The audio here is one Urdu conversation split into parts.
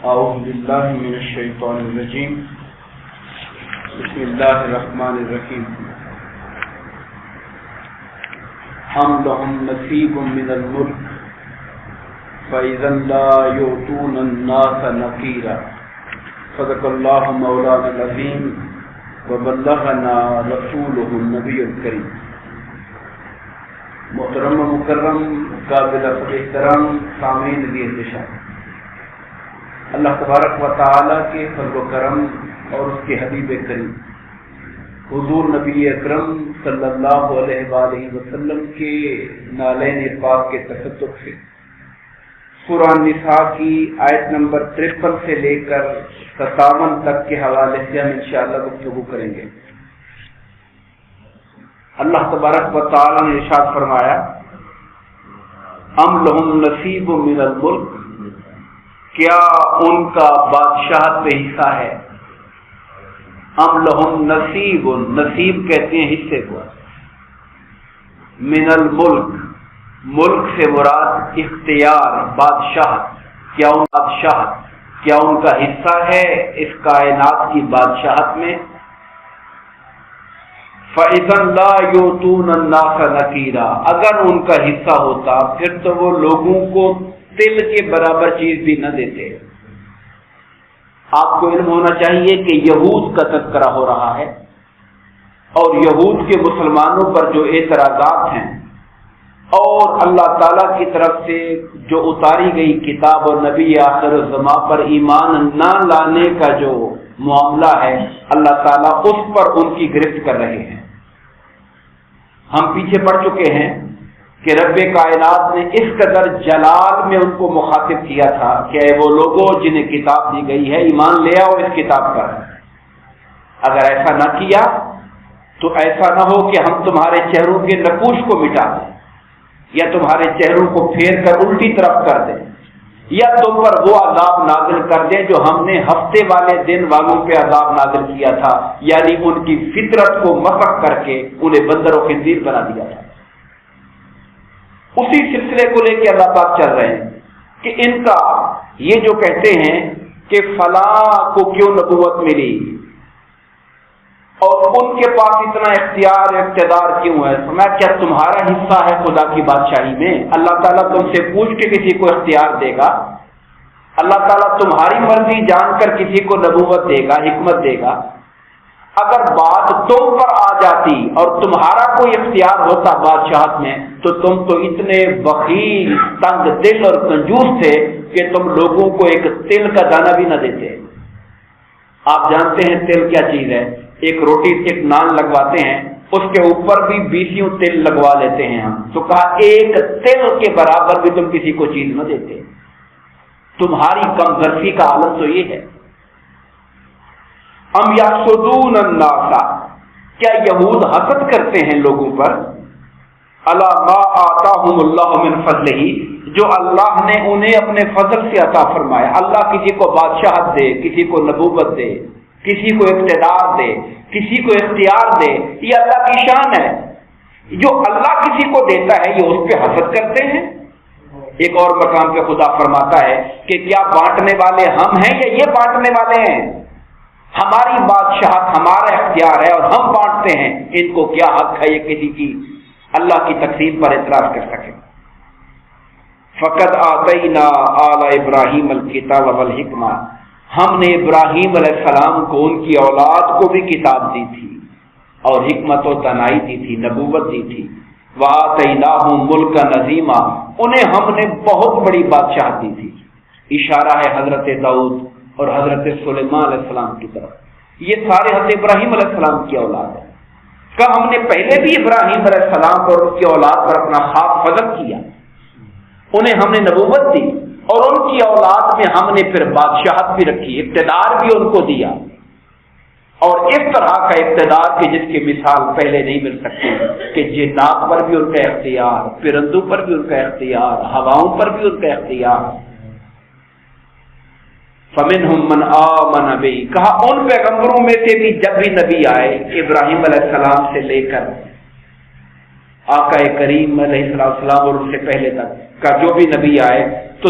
اعوذ باللہ من الشیطان الرجیم بسم اللہ الرحمن الرحیم ام لهم نصیب من الملک فإذا لا يؤتون الناس نقیرا صدق اللہ مولانا العظیم وبلغنا رسولہ النبی الکریم۔ محترم و مکرم قابل احترام سامعین علی احتشام، اللہ تبارک و تعالیٰ کے فضل و کرم اور اس کے حبیب کریم حضور نبی اکرم صلی اللہ علیہ وآلہ وسلم کے نالین پاک کے تصدق سے سورہ نساء کی آیت نمبر 53 سے لے کر 57 تک کے حوالے سے ہم انشاءاللہ گفتگو کریں گے۔ اللہ تبارک و تعالیٰ نے ارشاد فرمایا، ام لہم نصیب من الملک، کیا ان کا بادشاہت پہ حصہ ہے؟ ام لہم نصیب، نصیب کہتے ہیں حصے کو، من الملک، ملک سے مراد اختیار، بادشاہت، کیا ان کا حصہ ہے اس کائنات کی بادشاہت میں؟ فَإِذًا لَا يُؤْتُونَ النَّاسَ نَقِيرًا، اگر ان کا حصہ ہوتا پھر تو وہ لوگوں کو تل کے برابر چیز بھی نہ دیتے۔ آپ کو علم ہونا چاہیے کہ یہود کا تذکرہ ہو رہا ہے، اور یہود کے مسلمانوں پر جو اعتراضات ہیں اور اللہ تعالیٰ کی طرف سے جو اتاری گئی کتاب اور نبی آخر الزمان پر ایمان نہ لانے کا جو معاملہ ہے، اللہ تعالیٰ اس پر ان کی گرفت کر رہے ہیں۔ ہم پیچھے پڑ چکے ہیں کہ رب کائنات نے اس قدر جلال میں ان کو مخاطب کیا تھا کہ اے وہ لوگوں جنہیں کتاب دی گئی ہے، ایمان لے آؤ اس کتاب پر۔ اگر ایسا نہ کیا تو ایسا نہ ہو کہ ہم تمہارے چہروں کے نقوش کو مٹا دیں، یا تمہارے چہروں کو پھیر کر الٹی طرف کر دیں، یا تم پر وہ عذاب نازل کر دیں جو ہم نے ہفتے والے دن والوں پہ عذاب نازل کیا تھا، یعنی ان کی فطرت کو مسخ کر کے انہیں بندر و خنزیر بنا دیا تھا۔ اسی سلسلے کو لے کے اللہ پاک چل رہے ہیں کہ ان کا یہ جو کہتے ہیں کہ فلاں کو کیوں نبوت ملی اور ان کے پاس اتنا اختیار اقتدار کیوں ہے، فرمایا کیا تمہارا حصہ ہے خدا کی بادشاہی میں؟ اللہ تعالیٰ تم سے پوچھ کے کسی کو اختیار دے گا؟ اللہ تعالیٰ تمہاری مرضی جان کر کسی کو نبوت دے گا، حکمت دے گا؟ اگر بات تم پر آ جاتی اور تمہارا کوئی اختیار ہوتا بادشاہت میں تو تم تو اتنے بخیل، تنگ دل اور کنجوس تھے کہ تم لوگوں کو ایک تل کا دانہ بھی نہ دیتے۔ آپ جانتے ہیں تل کیا چیز ہے؟ ایک روٹی سے ایک نان لگواتے ہیں، اس کے اوپر بھی 20 تل لگوا لیتے ہیں ہم، تو کہا ایک تل کے برابر بھی تم کسی کو چیز نہ دیتے۔ تمہاری کمزرفی کا عالم تو یہ ہے۔ ام یحسدون الناس، کیا یہود حسد کرتے ہیں لوگوں پر؟ الا ما آتاہم اللہ من فضلہ، جو اللہ نے انہیں اپنے فضل سے عطا فرمایا۔ اللہ کسی کو بادشاہت دے، کسی کو نبوت دے، کسی کو اقتدار دے، کسی کو اختیار دے، یہ اللہ کی شان ہے۔ جو اللہ کسی کو دیتا ہے یہ اس پہ حسد کرتے ہیں۔ ایک اور مقام پہ خدا فرماتا ہے کہ کیا بانٹنے والے ہم ہیں یا یہ بانٹنے والے ہیں؟ ہماری بادشاہت، ہمارا اختیار ہے اور ہم بانٹتے ہیں، ان کو کیا حق ہے یہ کسی کی اللہ کی تقسیم پر اعتراض کر سکے؟ فقد آتینا آل ابراہیم الکتاب والحکمہ، ہم نے ابراہیم علیہ السلام کو، ان کی اولاد کو بھی کتاب دی تھی اور حکمت و دانائی دی تھی، نبوت دی تھی۔ وآتیناہم ملکا عظیما، انہیں ہم نے بہت بڑی بادشاہت دی تھی۔ اشارہ ہے حضرت داؤد اور حضرت سلیمان علیہ السلام کی طرف، یہ سارے حضرت ابراہیم علیہ السلام کی اولاد ہے۔ کہ ہم نے پہلے بھی ابراہیم علیہ السلام اور ان کی اولاد پر اپنا خاص فضل کیا، انہیں ہم نے نبوت دی اور ان کی اولاد میں ہم نے پھر بادشاہت بھی رکھی، اقتدار بھی ان کو دیا، اور اس طرح کا اقتدار کہ جس کی مثال پہلے نہیں مل سکتی، کہ جنات پر بھی ان کا اختیار، پرندوں پر بھی ان کا اختیار، ہواؤں پر بھی ان کا اختیار۔ فَمِنْهُمْ مَنْ آمَنَ بِهِ، کہا ان پیغمبروں میں سے بھی جب بھی نبی آئے ابراہیم علیہ السلام سے لے کر آقا کریم علیہ السلام اور ان سے پہلے تک کا جو بھی نبی آئے، تو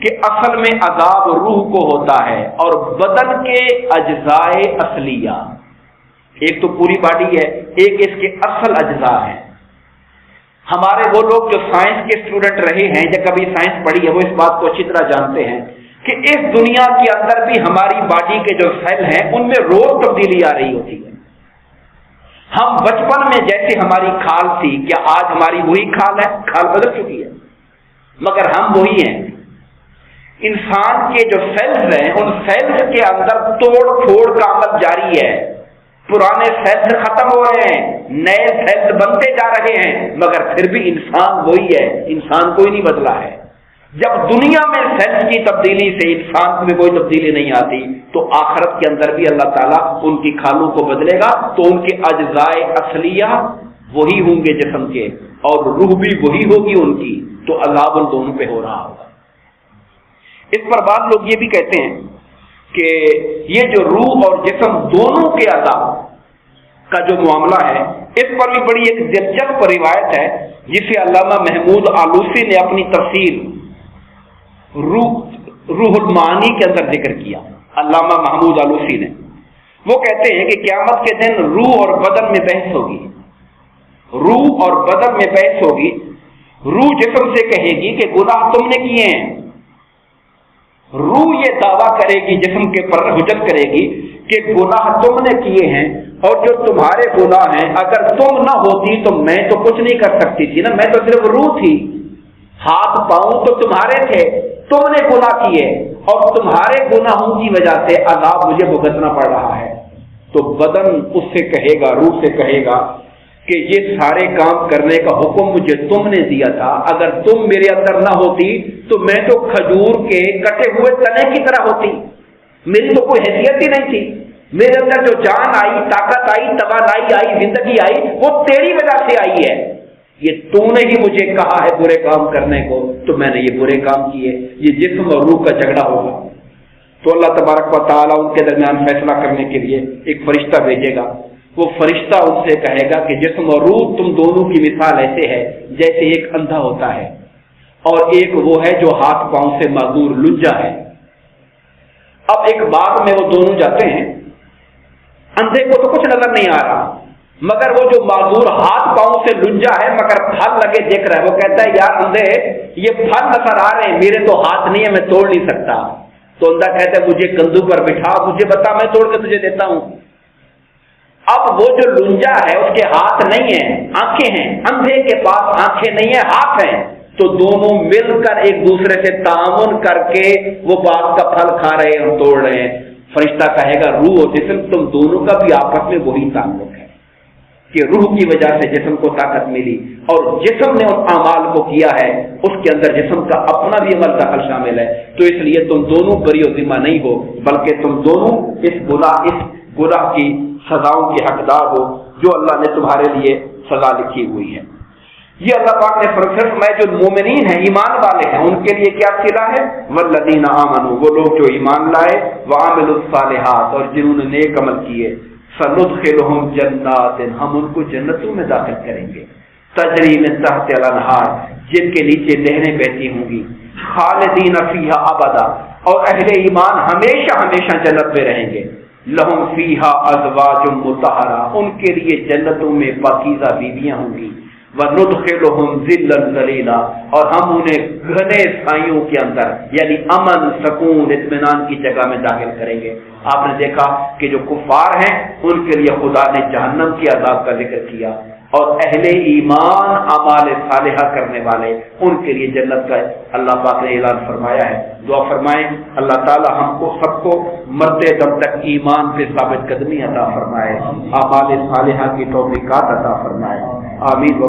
کہ اصل میں عذاب روح کو ہوتا ہے اور بدن کے اجزائے اصلیہ، ایک تو پوری باڈی ہے، ایک اس کے اصل اجزاء ہیں۔ ہمارے وہ لوگ جو سائنس کے اسٹوڈنٹ رہے ہیں یا کبھی سائنس پڑھی ہے وہ اس بات کو اچھی طرح جانتے ہیں کہ اس دنیا کے اندر بھی ہماری باڈی کے جو سیل ہیں ان میں روز تبدیلی آ رہی ہوتی ہے۔ ہم بچپن میں جیسے ہماری کھال تھی، کیا آج ہماری وہی کھال ہے؟ کھال بدل چکی ہے، مگر ہم وہی ہیں۔ انسان کے جو سیلز ہیں ان سیلز کے اندر توڑ پھوڑ کا عمل جاری ہے، پرانے سیلز ختم ہو رہے ہیں، نئے سیلز بنتے جا رہے ہیں، مگر پھر بھی انسان وہی ہے، انسان کوئی نہیں بدلا ہے۔ جب دنیا میں سیلز کی تبدیلی سے انسان میں کوئی تبدیلی نہیں آتی تو آخرت کے اندر بھی اللہ تعالیٰ ان کی کھالوں کو بدلے گا تو ان کے اجزائے اصلیہ وہی ہوں گے جسم کے، اور روح بھی وہی ہوگی ان کی، تو عذاب ان دونوں پہ ہو رہا ہوگا۔ اس پر بعض لوگ یہ بھی کہتے ہیں کہ یہ جو روح اور جسم دونوں کے عذاب کا جو معاملہ ہے، اس پر بھی بڑی ایک دلچسپ روایت ہے جسے علامہ محمود آلوسی نے اپنی تفسیر روح المعانی کے اندر ذکر کیا۔ علامہ محمود آلوسی نے، وہ کہتے ہیں کہ قیامت کے دن روح اور بدن میں بحث ہوگی، روح اور بدن میں بحث ہوگی۔ روح جسم سے کہے گی کہ گناہ تم نے کیے ہیں، روح یہ دعویٰ کرے گی، جسم کے پر حجت کرے گی کہ گناہ تم نے کیے ہیں، اور جو تمہارے گناہ ہیں اگر تم نہ ہوتی تو میں تو کچھ نہیں کر سکتی تھی نا، میں تو صرف روح تھی، ہاتھ پاؤں تو تمہارے تھے، تم نے گناہ کیے اور تمہارے گناہوں کی وجہ سے عذاب مجھے بھگتنا پڑ رہا ہے۔ تو بدن اس سے کہے گا، روح سے کہے گا کہ یہ سارے کام کرنے کا حکم مجھے تم نے دیا تھا، اگر تم میرے اندر نہ ہوتی تو میں تو کھجور کے کٹے ہوئے تنے کی طرح ہوتی، میری تو کوئی حیثیت ہی نہیں تھی، میرے اندر جو جان آئی، طاقت آئی، توانائی آئی، زندگی آئی، وہ تیری وجہ سے آئی ہے، یہ تو نے ہی مجھے کہا ہے برے کام کرنے کو تو میں نے یہ برے کام کیے۔ یہ جسم اور روح کا جھگڑا ہوگا تو اللہ تبارک و تعالیٰ ان کے درمیان فیصلہ کرنے کے لیے ایک فرشتہ بھیجے گا۔ وہ فرشتہ ان سے کہے گا کہ جسم اور روح تم دونوں کی مثال ایسے ہے جیسے ایک اندھا ہوتا ہے اور ایک وہ ہے جو ہاتھ پاؤں سے معذور لنجا ہے۔ اب ایک باغ میں وہ دونوں جاتے ہیں، اندھے کو تو کچھ نظر نہیں آ رہا، مگر وہ جو معذور ہاتھ پاؤں سے لنجا ہے مگر پھل لگے دیکھ رہا ہے، وہ کہتا ہے یار اندھے یہ پھل نظر آ رہے ہیں، میرے تو ہاتھ نہیں ہے، میں توڑ نہیں سکتا۔ تو اندھا کہتا ہے مجھے کندو پر بٹھا، مجھے بتا، میں توڑ کے تجھے دیتا ہوں۔ اب وہ جو لنجا ہے اس کے ہاتھ نہیں ہیں، آنکھیں ہیں، اندھے کے پاس آنکھیں نہیں ہیں، ہاتھ ہیں، تو دونوں مل کر ایک دوسرے سے تعاون کر کے وہ باغ کا پھل کھا رہے ہیں اور توڑ رہے ہیں۔ فرشتہ کہے گا روح اور جسم تم دونوں کا بھی آپس میں وہی تعلق ہے کہ روح کی وجہ سے جسم کو طاقت ملی اور جسم نے ان اعمال کو کیا ہے، اس کے اندر جسم کا اپنا بھی عمل دخل شامل ہے، تو اس لیے تم دونوں بری و ذمہ نہیں ہو، بلکہ تم دونوں اس گناہ کی سزاؤں کے حقدار ہو جو اللہ نے تمہارے لیے سزا لکھی ہوئی ہے۔ یہ اللہ پاک نے فرمایا جو مومنین ہیں، ایمان والے ہیں، ان کے لیے کیا صلہ ہے؟ والذین آمنوا، وہ لوگ جو ایمان لائے، وعملوا الصالحات، اور جنہوں نے نیک عمل کیے، سندخلهم جنات، ہم ان کو جنتوں میں داخل کریں گے، تجری من تحت الانہار، جن کے نیچے نہریں بہتی ہوں گی، خالدین فیہا ابدا، اور اہل ایمان ہمیشہ ہمیشہ جنت میں رہیں گے، لہم فیہا ازواج مطہرہ، ان کے لیے جنتوں میں پاکیزہ بیویاں ہوں گی، وندخلهم ظلا ظلیلا، اور ہم انہیں گھنے سایوں کے اندر یعنی امن، سکون، اطمینان کی جگہ میں داخل کریں گے۔ آپ نے دیکھا کہ جو کفار ہیں ان کے لیے خدا نے جہنم کے عذاب کا ذکر کیا، اور اہل ایمان اعمال صالحہ کرنے والے ان کے لیے جنت کا اللہ پاک نے اعلان فرمایا ہے۔ دعا فرمائیں اللہ تعالی ہم کو سب کو مرتے دم تک ایمان پہ ثابت قدمی عطا فرمائے، اعمال صالحہ کی توفیقات عطا فرمائے، آمین۔